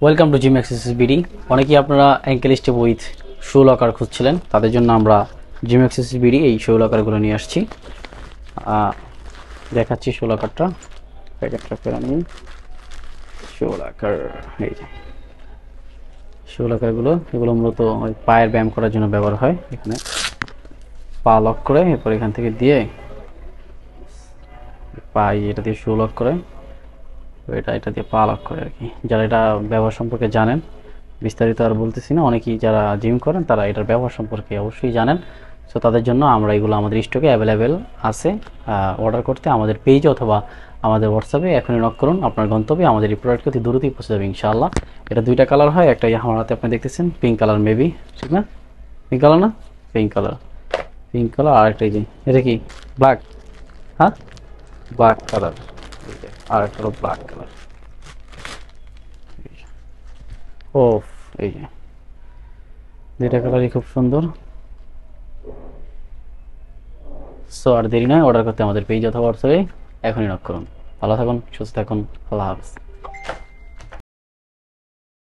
Welcome to gym exercise BD. অনেকেই আপনারা ankle step with shoe locker খুঁজছিলেন, তাদের জন্য আমরা জিম এক্সারসাইজ বিডি এই শো লকারগুলো নিয়ে আসছি। দেখাচ্ছি শো লকারটা, প্যাকেটটা ফেরা নিই। শো লকার, এই যে শো লকারগুলো, এগুলো মূলত ওই পায়ের ব্যায়াম করার জন্য ব্যবহার হয়। এখানে পা লক করে এরপর এখান থেকে দিয়ে পা এটা দিয়ে শো লক করে, এটা দিয়ে পা লক করে আর কি। যারা এটা ব্যবহার সম্পর্কে জানেন, বিস্তারিত আর বলতেছি না, অনেকেই যারা জিম করেন তারা এটার ব্যবহার সম্পর্কে অবশ্যই জানেন। সো তাদের জন্য আমরা এগুলো আমাদের স্টকে অ্যাভেলেবেল আছে। অর্ডার করতে আমাদের পেজ অথবা আমাদের হোয়াটসঅ্যাপে এখনই নক করুন। আপনার গন্তব্যে আমাদের এই প্রোডাক্টটি অতি দ্রুতই পৌঁছে যাবে ইনশাআল্লাহ। এটা দুইটা কালার হয়, একটা আমার হাতে আপনি দেখতেছেন পিঙ্ক কালার, মেবি ঠিক না? পিঙ্ক কালার না? পিঙ্ক কালার আর একটা, এই যে এটা কি ব্ল্যাক? হ্যাঁ, ব্ল্যাক কালার। আর একটা হলো ব্ল্যাক কালার। ও, এই যে দুইটা কালারই খুব সুন্দর। সো আর দেরি নয়, অর্ডার করতে আমাদের পেজ অথবা হোয়াটসঅ্যাপে এখনই নক করুন। ভালো থাকুন, সুস্থ থাকুন, আল্লাহ হাফেজ।